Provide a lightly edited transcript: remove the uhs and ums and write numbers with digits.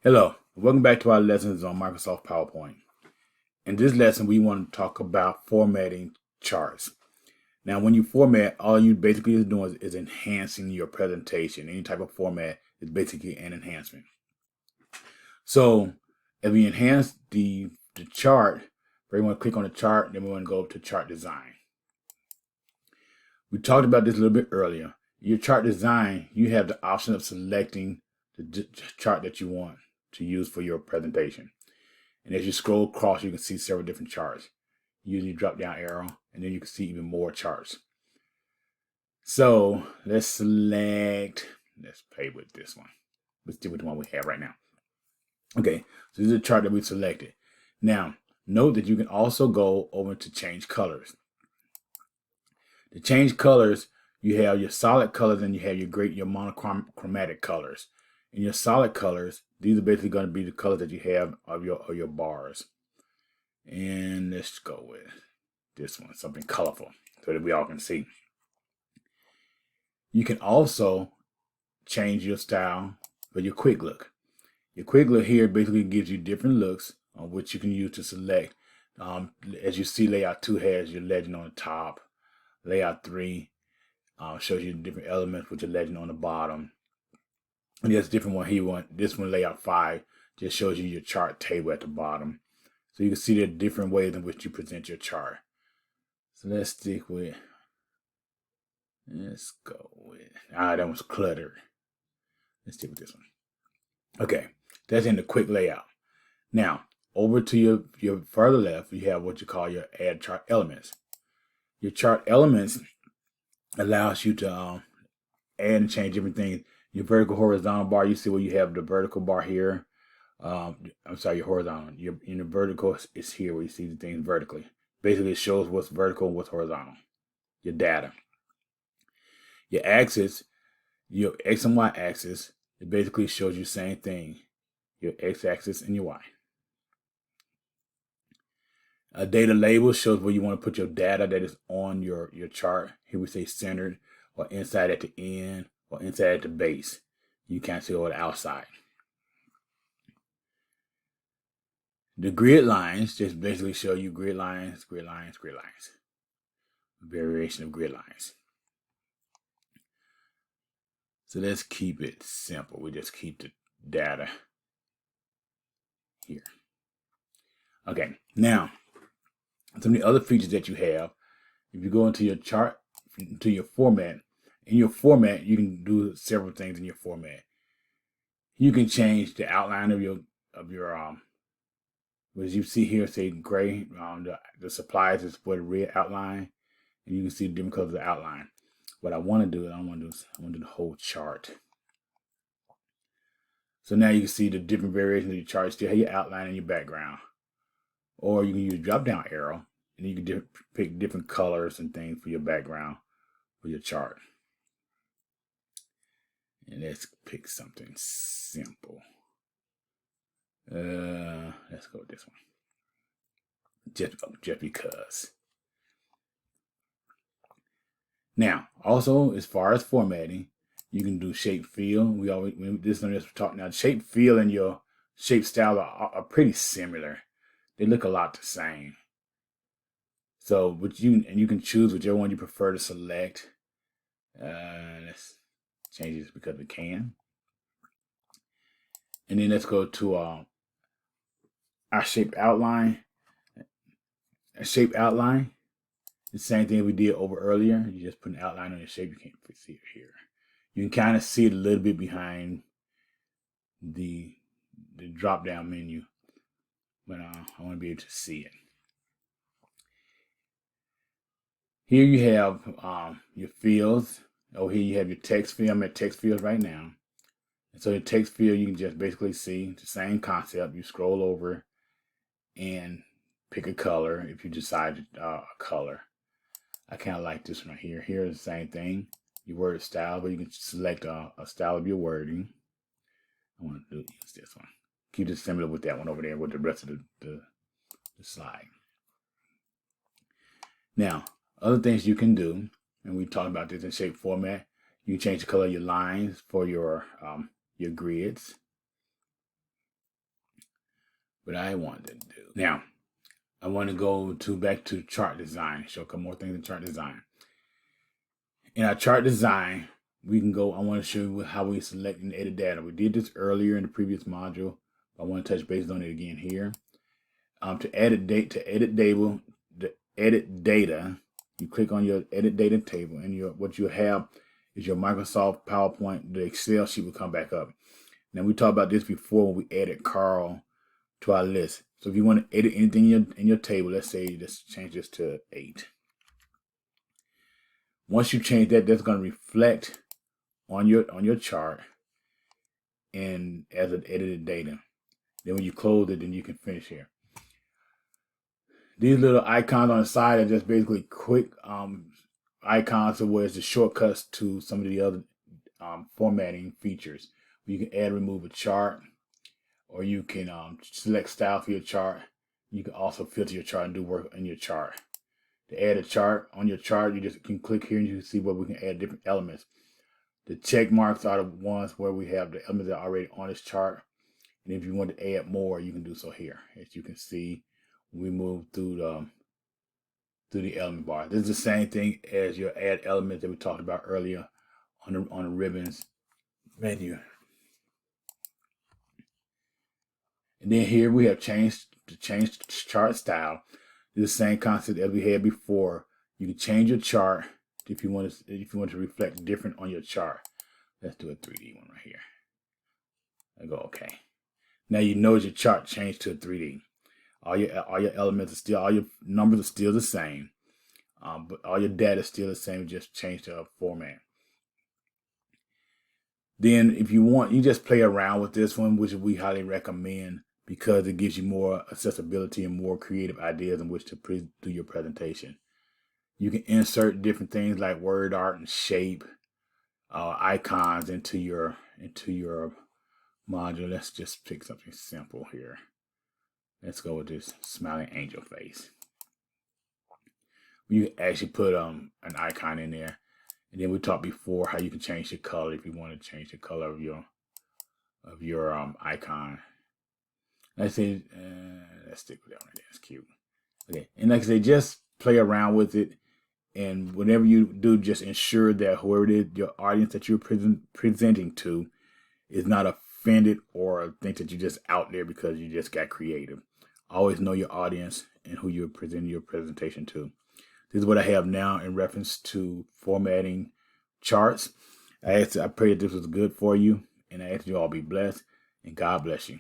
Hello, welcome back to our lessons on Microsoft PowerPoint. In this lesson, we want to talk about formatting charts. Now, when you format, all you basically is doing is enhancing your presentation. Any type of format is basically an enhancement. So, if we enhance the chart, we want to click on the chart, then we want to go to chart design. We talked about this a little bit earlier. Your chart design, you have the option of selecting the chart that you want to use for your presentation. And as you scroll across, you can see several different charts. Use your drop down arrow, and then you can see even more charts. So let's select, let's play with this one. Let's do with the one we have right now. Okay, so this is a chart that we selected. Now, note that you can also go over to change colors. To change colors, you have your solid colors and you have your monochromatic colors. In your solid colors, these are basically going to be the colors that you have of your bars. And let's go with this one, something colorful, so that we all can see. You can also change your style for your quick look. Your quick look here basically gives you different looks on which you can use to select. As you see, layout 2 has your legend on the top. Layout 3 shows you different elements with your legend on the bottom. And there's a different one here. This one, layout 5, just shows you your chart table at the bottom. So you can see the different ways in which you present your chart. So let's go with, that one's cluttered. Let's stick with this one. Okay, that's in the quick layout. Now, over to your further left, you have what you call your add chart elements. Your chart elements allows you to add and change everything. Your vertical horizontal bar, you see where you have the vertical bar here. I'm sorry, your horizontal. Your vertical is here where you see the things vertically. Basically, it shows what's vertical and what's horizontal. Your data. Your axis, your X and Y axis, it basically shows you the same thing. Your X axis and your Y. A data label shows where you want to put your data that is on your chart. Here we say centered, or inside at the end, or inside at the base. You can't see over the outside. The grid lines just basically show you grid lines, grid lines, grid lines. A variation of grid lines. So let's keep it simple. We just keep the data here. Okay, now some of the other features that you have, if you go into your chart, into your format, in your format, you can do several things in your format. You can change the outline of your as you see here, say gray, the supplies is for the red outline, and you can see the different colors of the outline. What I want to do, I want to do the whole chart. So now you can see the different variations of your chart. Still have your outline and your background. Or you can use a drop-down arrow, and you can pick different colors and things for your background for your chart. And let's pick something simple. Let's go with this one. Just because. Now, also as far as formatting, you can do shape fill. This one is talking now. Shape fill and your shape style are pretty similar. They look a lot the same. So, you can choose whichever one you prefer to select. Let's change this because we can. And then let's go to our shape outline. A shape outline, the same thing we did over earlier. You just put an outline on your shape. You can't see it here. You can kind of see it a little bit behind the drop down menu, but I want to be able to see it. Here you have your fields. Over here you have your text field. I'm at text fields right now. And so the text field, you can just basically see the same concept. You scroll over and pick a color if you decide a color. I kind of like this one right here. Here's the same thing. Your word style, but you can select a style of your wording. I want to use this one. Keep it similar with that one over there with the rest of the slide. Now, other things you can do, and we talked about this in shape format. You can change the color of your lines for your grids. but I wanted to do. Now, I want to go back to chart design, show a couple more things in chart design. In our chart design, we can go, I want to show you how we select and edit data. We did this earlier in the previous module. I want to touch base on it again here. To edit data, you click on your edit data table, and what you have is your Microsoft PowerPoint. The Excel sheet will come back up. Now, we talked about this before when we added Carl to our list. So if you want to edit anything in your table, let's say let's change this to 8. Once you change that, that's going to reflect on your chart and as an edited data. Then when you close it, then you can finish here. These little icons on the side are just basically quick icons of where it's the shortcuts to some of the other formatting features. You can add, remove a chart, or you can select style for your chart. You can also filter your chart and do work in your chart. To add a chart on your chart, you just can click here and you can see where we can add different elements. The check marks are the ones where we have the elements that are already on this chart. And if you want to add more, you can do so here. As you can see, we move through the element bar. This is the same thing as your add elements that we talked about earlier on the ribbons menu. And then here we have changed chart style. This is the same concept as we had before. You can change your chart if you want to reflect different on your chart. Let's do a 3D one right here. I go okay. Now you notice your chart changed to a 3D. All your elements are still, all your numbers are still the same, but all your data is still the same. Just change the format. Then, if you want, you just play around with this one, which we highly recommend because it gives you more accessibility and more creative ideas in which to do your presentation. You can insert different things like word art and shape, icons into your module. Let's just pick something simple here. Let's go with this smiling angel face. You actually put an icon in there, and then we talked before how you can change the color if you want to change the color of your icon. Let's say let's stick with that one. That's cute. Okay, and like I say, just play around with it, and whenever you do, just ensure that whoever it is, your audience that you're presenting to, is not offended or think that you're just out there because you just got creative. Always know your audience and who you're presenting your presentation to. This is what I have now in reference to formatting charts. I pray that this was good for you, and I ask you all be blessed, and God bless you.